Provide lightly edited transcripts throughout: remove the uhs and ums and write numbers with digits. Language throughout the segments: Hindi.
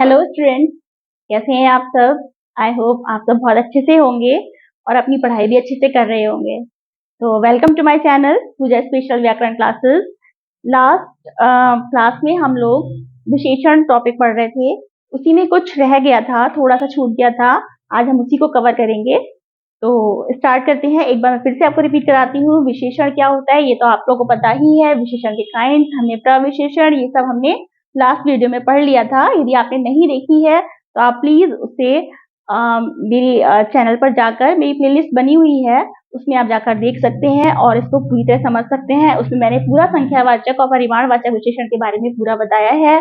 हेलो स्टूडेंट्स, कैसे हैं आप सब। आई होप आप सब बहुत अच्छे से होंगे और अपनी पढ़ाई भी अच्छे से कर रहे होंगे। तो welcome to my channel Pooja special व्याकरण क्लासेस। लास्ट क्लास में हम लोग विशेषण टॉपिक पढ़ रहे थे, उसी में कुछ रह गया था, थोड़ा सा छूट गया था। आज हम उसी को कवर करेंगे। तो स्टार्ट करते हैं। एक बार मैं फिर से आपको रिपीट कराती हूँ, विशेषण क्या होता है ये तो आप लोगों को पता ही है। विशेषण के काइंड, हमने प्रविशेषण, ये सब हमने लास्ट वीडियो में पढ़ लिया था। यदि आपने नहीं देखी है तो आप प्लीज उसे मेरी चैनल पर जाकर, मेरी प्लेलिस्ट बनी हुई है, उसमें आप जाकर देख सकते हैं और इसको पूरी तरह समझ सकते हैं। उसमें मैंने पूरा संख्यावाचक और परिमाणवाचक विशेषण के बारे में पूरा बताया है।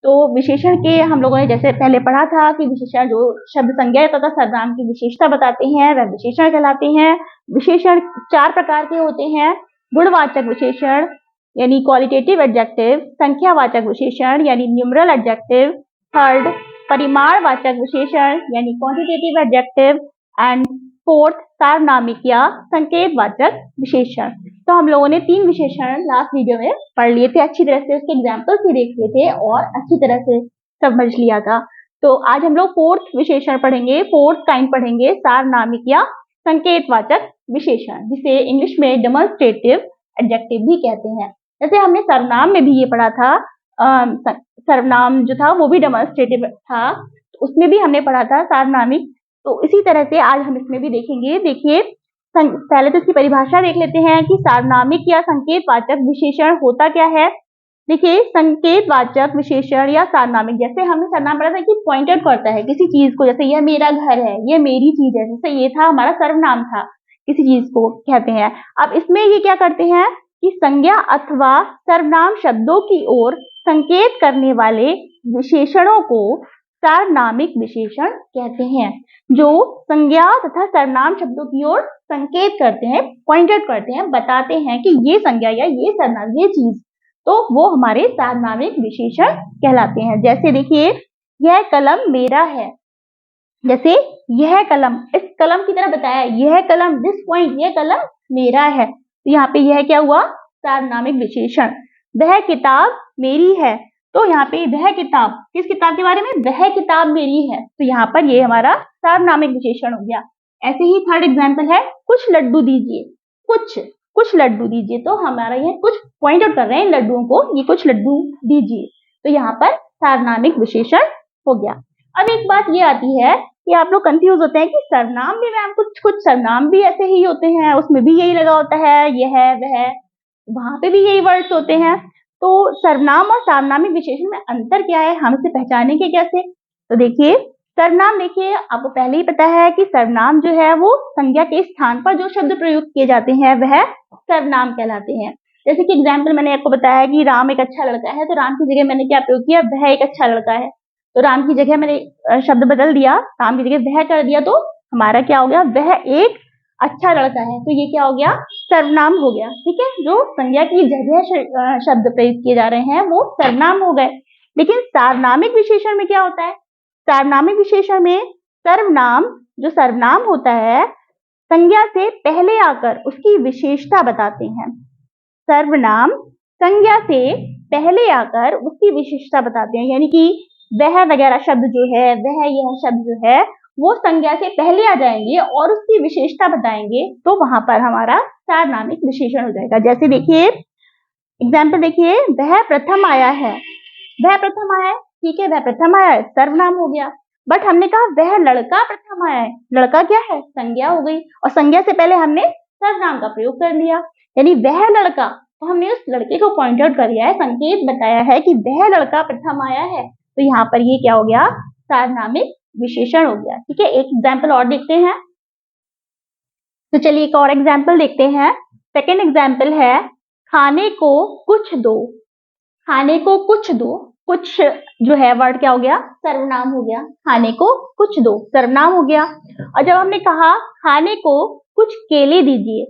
तो विशेषण के हम लोगों ने जैसे पहले पढ़ा था कि विशेषण जो शब्द संज्ञा तथा सर्वनाम की विशेषता बताते हैं वह विशेषण कहलाते हैं। विशेषण 4 प्रकार के होते हैं। गुणवाचक विशेषण यानी क्वालिटेटिव एडजेक्टिव, संख्यावाचक विशेषण यानी न्यूमरल एडजेक्टिव, थर्ड परिमाणवाचक विशेषण यानी क्वांटिटेटिव एडजेक्टिव, एंड फोर्थ सार्वनामिक या संकेतवाचक विशेषण। तो हम लोगों ने 3 विशेषण लास्ट वीडियो में पढ़ लिए थे, अच्छी तरह से उसके एग्जाम्पल्स भी देख लिए थे और अच्छी तरह से समझ लिया था। तो आज हम लोग 4th विशेषण पढ़ेंगे, 4th काइंड पढ़ेंगे, सार्वनामिक या संकेतवाचक विशेषण, जिसे इंग्लिश में डेमोन्स्ट्रेटिव एडजेक्टिव भी कहते हैं। जैसे हमने सर्वनाम में भी ये पढ़ा था, सर्वनाम जो था वो भी डेमोन्स्ट्रेटिव था, तो उसमें भी हमने पढ़ा था सार्वनामिक। तो इसी तरह से आज हम इसमें भी देखेंगे। देखिए, पहले तो इसकी परिभाषा देख लेते हैं कि सार्वनामिक या संकेतवाचक विशेषण होता क्या है। देखिए, संकेतवाचक विशेषण या सार्वनामिक, जैसे हमने सर्वनाम पढ़ा था कि पॉइंट आउट करता है किसी चीज को, जैसे यह मेरा घर है, ये मेरी चीज है, जैसे ये था हमारा सर्वनाम था, किसी चीज को कहते हैं। अब इसमें ये क्या करते हैं कि संज्ञा अथवा सर्वनाम शब्दों की ओर संकेत करने वाले विशेषणों को सार्वनामिक विशेषण कहते हैं। जो संज्ञा तथा सर्वनाम शब्दों की ओर संकेत करते हैं, पॉइंट आउट करते हैं, बताते हैं कि ये संज्ञा या ये सर्वनाम, ये चीज, तो वो हमारे सार्वनामिक विशेषण कहलाते हैं। जैसे देखिए, यह कलम मेरा है, जैसे यह कलम, इस कलम की तरह बताया, यह कलम, दिस पॉइंट, यह कलम मेरा है, तो यहाँ पे यह क्या हुआ, सार्वनामिक विशेषण। वह किताब मेरी है, तो यहाँ पे वह किताब, किस किताब के बारे में, वह किताब मेरी है, तो यहाँ पर ये हमारा सार्वनामिक विशेषण हो गया। ऐसे ही थर्ड एग्जाम्पल है, कुछ लड्डू दीजिए, कुछ लड्डू दीजिए, तो हमारा ये कुछ पॉइंट आउट कर रहे हैं लड्डुओं को, ये कुछ लड्डू दीजिए, तो यहाँ पर सार्वनामिक विशेषण हो गया। अब एक बात ये आती है कि आप लोग कंफ्यूज होते हैं कि सर्वनाम भी मैम, कुछ सर्वनाम भी ऐसे ही होते हैं, उसमें भी यही लगा होता है, यह वह, वहां पे भी यही वर्ड्स होते हैं। तो सर्वनाम और सार्वनामिक विशेषण में अंतर क्या है, हम इसे पहचानेंगे कैसे। तो देखिए, सर्वनाम, देखिए आपको पहले ही पता है कि सर्वनाम जो है वो संज्ञा के स्थान पर जो शब्द प्रयुक्त किए जाते हैं वह सर्वनाम कहलाते हैं। जैसे कि एग्जाम्पल मैंने आपको बताया कि राम एक अच्छा लड़का है, तो राम की जगह मैंने क्या प्रयोग किया, वह एक अच्छा लड़का है, तो राम की जगह मैंने शब्द बदल दिया, राम की जगह वह कर दिया, तो हमारा क्या हो गया, वह एक अच्छा लड़का है, तो ये क्या हो गया, सर्वनाम हो गया। ठीक है, जो संज्ञा की जगह शब्द प्रयुक्त किए जा रहे हैं वो सर्वनाम हो गए। लेकिन सार्वनामिक विशेषण में क्या होता है, सार्वनामिक विशेषण में सर्वनाम, जो सर्वनाम होता है, संज्ञा से पहले आकर उसकी विशेषता बताते हैं। सर्वनाम संज्ञा से पहले आकर उसकी विशेषता बताते हैं, यानी कि वह वगैरह शब्द जो है, वह यह शब्द जो है, वो संज्ञा से पहले आ जाएंगे और उसकी विशेषता बताएंगे, तो वहां पर हमारा सार्वनामिक विशेषण हो जाएगा। जैसे देखिए, एग्जाम्पल देखिए, वह प्रथम आया है, वह प्रथम आया है, ठीक है, वह प्रथम आया है, सर्वनाम हो गया। बट हमने कहा वह लड़का प्रथम आया है, लड़का क्या है, संज्ञा हो गई, और संज्ञा से पहले हमने सर्वनाम का प्रयोग कर लिया, यानी वह लड़का, तो हमने उस लड़के को पॉइंट आउट कर दिया है, संकेत बताया है कि वह लड़का प्रथम आया है, तो यहाँ पर ये क्या हो गया, सार्वनामिक विशेषण हो गया। ठीक है, एक एग्जाम्पल और देखते हैं। तो चलिए एक और एग्जाम्पल देखते हैं। सेकेंड एग्जाम्पल है, खाने को कुछ दो, खाने को कुछ दो, कुछ जो है वर्ड क्या हो गया, सर्वनाम हो गया, खाने को कुछ दो सर्वनाम हो गया। और जब हमने कहा खाने को कुछ केले दीजिए,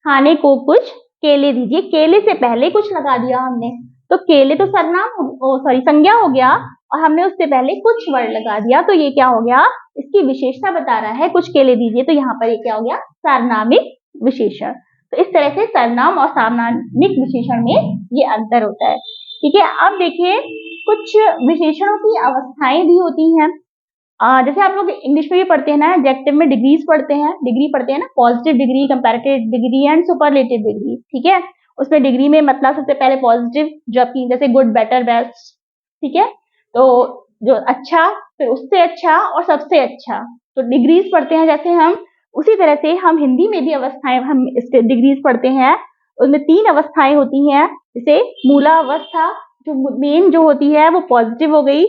खाने को कुछ केले दीजिए, केले से पहले कुछ लगा दिया हमने, तो केले तो सर्वनाम, सॉरी संज्ञा हो गया, और हमने उससे पहले कुछ वर्ड लगा दिया, तो ये क्या हो गया, इसकी विशेषता बता रहा है, कुछ केले दीजिए, तो यहाँ पर ये क्या हो गया, सार्वनामिक विशेषण। तो इस तरह से सर्वनाम और सार्वनामिक विशेषण में ये अंतर होता है। ठीक है, अब देखिए कुछ विशेषणों की अवस्थाएं भी होती हैं। जैसे आप लोग इंग्लिश में भी पढ़ते हैं ना, एडजेक्टिव में डिग्रीज पढ़ते हैं, डिग्री पढ़ते हैं ना, positive degree, comparative degree and superlative degree, ठीक है। उसमें डिग्री में मतलब सबसे पहले पॉजिटिव, जबकि जैसे गुड, बेटर, बेस्ट, ठीक है। तो जो अच्छा, फिर उससे अच्छा और सबसे अच्छा, तो डिग्रीज पढ़ते हैं जैसे हम, उसी तरह से हम हिंदी में भी अवस्थाएं, हम इसके डिग्रीज पढ़ते हैं। उनमें 3 अवस्थाएं होती हैं, जैसे मूलावस्था जो मेन जो होती है वो पॉजिटिव हो गई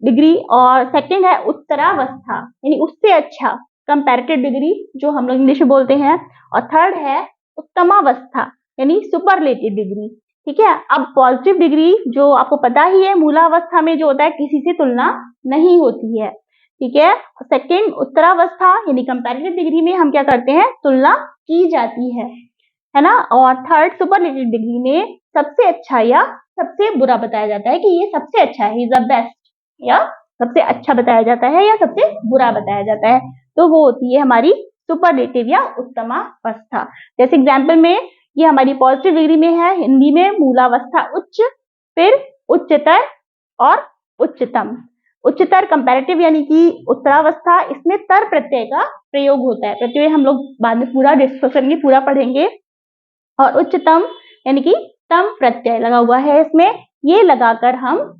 डिग्री, और सेकंड है उत्तरावस्था यानी उससे अच्छा, कंपैरेटिव डिग्री जो हम लोग इंग्लिश में बोलते हैं, और थर्ड है उत्तमावस्था यानी सुपरलेटिव डिग्री, ठीक है। अब पॉजिटिव डिग्री जो आपको पता ही है, मूलावस्था में जो होता है किसी से तुलना नहीं होती है, ठीक है। सेकंड उत्तरावस्था यानी कंपैरेटिव डिग्री में हम क्या करते हैं, तुलना की जाती है ना। और थर्ड सुपरलेटिव डिग्री में सबसे अच्छा या सबसे बुरा बताया जाता है कि ये सबसे अच्छा है, इज द बेस्ट, या सबसे अच्छा बताया जाता है या सबसे बुरा बताया जाता है, तो वो होती है हमारी सुपरलेटिव या उत्तमावस्था। जैसे एग्जाम्पल में ये हमारी पॉजिटिव डिग्री में है, हिंदी में मूलावस्था उच्च, फिर उच्चतर और उच्चतम। उच्चतर कंपैरेटिव यानी कि उत्तरावस्था, इसमें तर प्रत्यय का प्रयोग होता है, प्रत्यय हम लोग बाद में पूरा डिस्कस करेंगे, पूरा पढ़ेंगे। और उच्चतम यानी कि तम प्रत्यय लगा हुआ है इसमें, ये लगाकर हम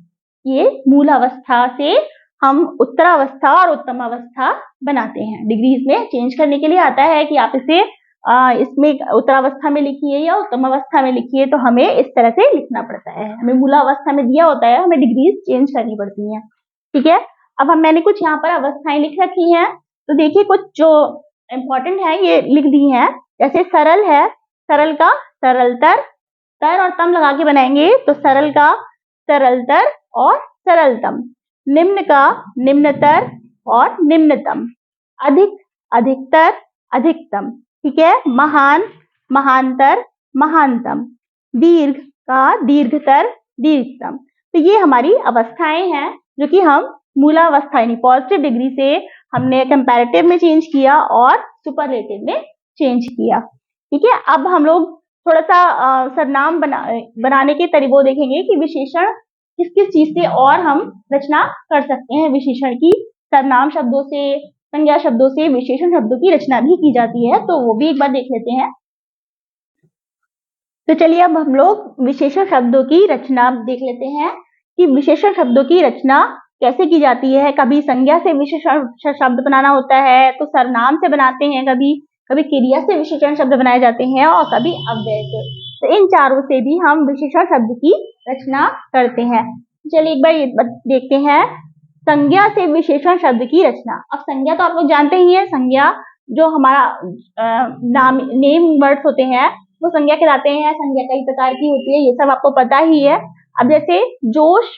ये मूलावस्था से हम उत्तरावस्था और उत्तमावस्था बनाते हैं। डिग्रीज में चेंज करने के लिए आता है कि आप इसे इसमें उत्तरावस्था में लिखिए या उत्तमावस्था में लिखिए, तो हमें इस तरह से लिखना पड़ता है। हमें मूलावस्था में दिया होता है, हमें डिग्रीज चेंज करनी पड़ती हैं, ठीक है। अब मैंने कुछ यहाँ पर अवस्थाएं लिख रखी हैं, तो देखिए कुछ जो इम्पोर्टेंट है ये लिख दी है। जैसे सरल है, सरल का सरलतर, तर और तम लगा के बनाएंगे तो सरल का सरलतर और सरलतम। निम्न का निम्नतर और निम्नतम। अधिक अधिकतर अधिकतम, ठीक है। महान महानतर महानतम। दीर्घ का दीर्घतर दीर्घतम। तो ये हमारी अवस्थाएं हैं जो कि हम मूलावस्था यानी पॉजिटिव डिग्री से हमने कंपैरेटिव में चेंज किया और सुपरलेटिव में चेंज किया, ठीक है। अब हम लोग थोड़ा सा सरनाम बनाने के तरीकों देखेंगे कि विशेषण किस किस चीज से और हम रचना कर सकते हैं। विशेषण की सर्वनाम शब्दों से, संज्ञा शब्दों से विशेषण शब्दों की रचना भी की जाती है, तो वो भी एक बार देख लेते हैं। तो चलिए अब हम लोग विशेषण शब्दों की रचना देख लेते हैं कि विशेषण शब्दों की रचना कैसे की जाती है। कभी संज्ञा से विशेषण शब्द बनाना होता है तो सर्वनाम से बनाते हैं, कभी कभी क्रिया से विशेषण शब्द बनाए जाते हैं, और कभी अव्यय से। तो इन चारों से भी हम विशेषण शब्द की रचना करते हैं। चलिए एक बार ये देखते हैं, संज्ञा से विशेषण शब्द की रचना। अब संज्ञा तो आप लोग जानते ही है, संज्ञा जो हमारा नाम नेम वर्ड्स होते हैं वो संज्ञा कहलाते हैं। संज्ञा कई प्रकार की होती है, ये सब आपको पता ही है। अब जैसे जोश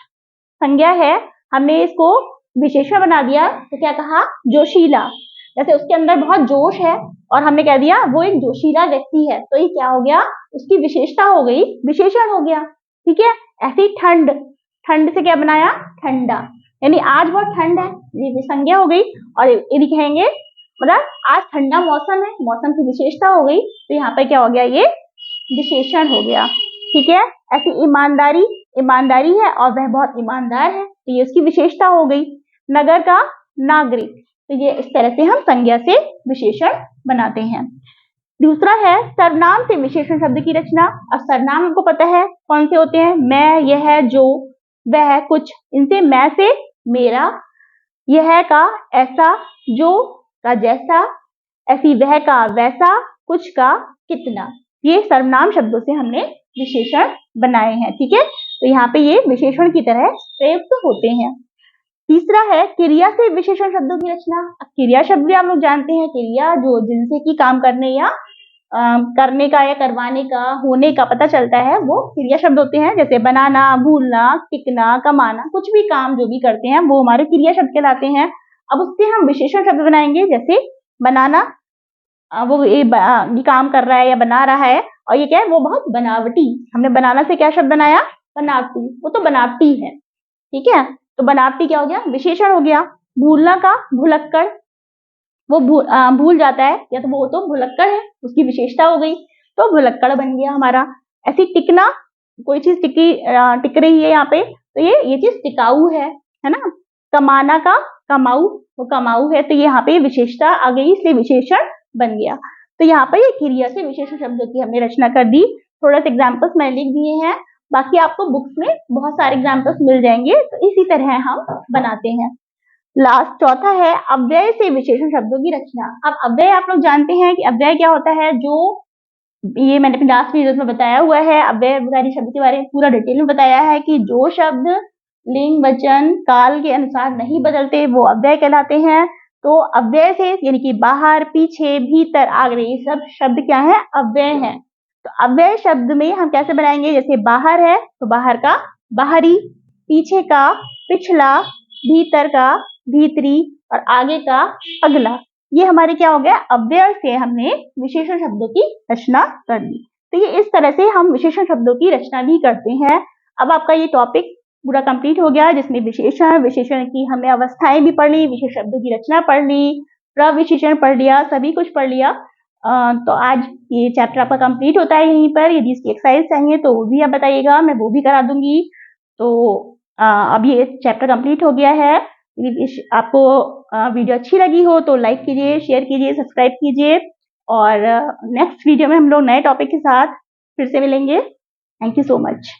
संज्ञा है, हमने इसको विशेषण बना दिया तो क्या कहा, जोशीला। जैसे उसके अंदर बहुत जोश है और हमने कह दिया वो एक जोशीला व्यक्ति है, तो ये क्या हो गया, उसकी विशेषता हो गई, विशेषण हो गया, ठीक है। ऐसे ही ठंड, ठंड से क्या बनाया, ठंडा, यानी आज बहुत ठंड है, ये संज्ञा हो गई। और यदि कहेंगे मतलब आज ठंडा मौसम है, मौसम की विशेषता हो गई, तो यहाँ पे क्या हो गया, ये विशेषण हो गया, ठीक है। ऐसी ईमानदारी, ईमानदारी है और वह बहुत ईमानदार है, तो ये उसकी विशेषता हो गई। नगर का नागरिक, तो ये इस तरह से हम संज्ञा से विशेषण बनाते हैं। दूसरा है सर्वनाम से विशेषण शब्द की रचना। अब सर्वनाम हमको पता है कौन से होते हैं, मैं, यह, जो, वह, कुछ। इनसे मैं से मेरा, यह का ऐसा, जो का जैसा, ऐसी वह का वैसा, कुछ का कितना। ये सर्वनाम शब्दों से हमने विशेषण बनाए हैं, ठीक है। तो यहाँ पे ये विशेषण की तरह प्रयुक्त होते हैं। तीसरा है क्रिया से विशेषण शब्दों की रचना। क्रिया शब्द भी आप लोग जानते हैं, क्रिया जो जिनसे की काम करने या करने का या करवाने का, होने का पता चलता है, वो क्रिया शब्द होते हैं। जैसे बनाना, भूलना, टिकना, कमाना, कुछ भी काम जो भी करते हैं वो हमारे क्रिया शब्द कहलाते हैं। अब उससे हम विशेषण शब्द बनाएंगे, जैसे बनाना, वो ये काम कर रहा है या बना रहा है, और ये क्या है, वो बहुत बनावटी। हमने बनाना से क्या शब्द बनाया, बनावटी, वो तो बनावटी है, ठीक है। तो बनावटी क्या हो गया, विशेषण हो गया। भूलना का भुलक्कड़, वो भूल जाता है, या तो वो तो भुलक्कड़ है, उसकी विशेषता हो गई, तो भुलक्कड़ बन गया हमारा। ऐसी टिकना, कोई चीज टिक रही है यहाँ पे, तो ये चीज टिकाऊ है ना। कमाना का कमाऊ, वो कमाऊ है, तो यहाँ पे विशेषता आ गई, इसलिए विशेषण बन गया। तो यहाँ पर ये क्रिया से विशेषण शब्दों की हमने रचना कर दी। थोड़ा सा एग्जाम्पल्स मैंने लिख दिए हैं, बाकी आपको बुक्स में बहुत सारे एग्जाम्पल्स मिल जाएंगे, तो इसी तरह हम बनाते हैं। लास्ट चौथा है अव्यय से विशेषण शब्दों की रचना। अब अव्यय आप लोग जानते हैं कि अव्यय क्या होता है, जो ये मैंने अपनी लास्ट वीडियोस में बताया हुआ है। अव्ययभारी शब्द के बारे में पूरा डिटेल में बताया है कि जो शब्द लिंग वचन काल के अनुसार नहीं बदलते वो अव्यय कहलाते हैं। तो अव्यय से यानी कि बाहर, पीछे, भीतर, आगे, ये सब शब्द क्या है, अव्यय है। तो अव्यय शब्द में हम कैसे बनाएंगे, जैसे बाहर है तो बाहर का बाहरी, पीछे का पिछला, भीतर का भीतरी और आगे का अगला। ये हमारे क्या हो गया, अव्यय से हमने विशेषण शब्दों की रचना कर दी। तो ये इस तरह से हम विशेषण शब्दों की रचना भी करते हैं। अब आपका ये टॉपिक पूरा कंप्लीट हो गया, जिसमें विशेषण की हमने अवस्थाएं भी पढ़ ली, विशेष शब्दों की रचना पढ़ ली, प्रविशेषण पढ़ लिया, सभी कुछ पढ़ लिया। तो आज ये चैप्टर आपका कंप्लीट होता है यहीं पर। यदि इसकी एक्सरसाइज चाहिए तो वो भी आप बताइएगा, मैं वो भी करा दूंगी। तो अब ये चैप्टर कंप्लीट हो गया है। यदि आपको वीडियो अच्छी लगी हो तो लाइक कीजिए, शेयर कीजिए, सब्सक्राइब कीजिए, और नेक्स्ट वीडियो में हम लोग नए टॉपिक के साथ फिर से मिलेंगे। Thank you so much.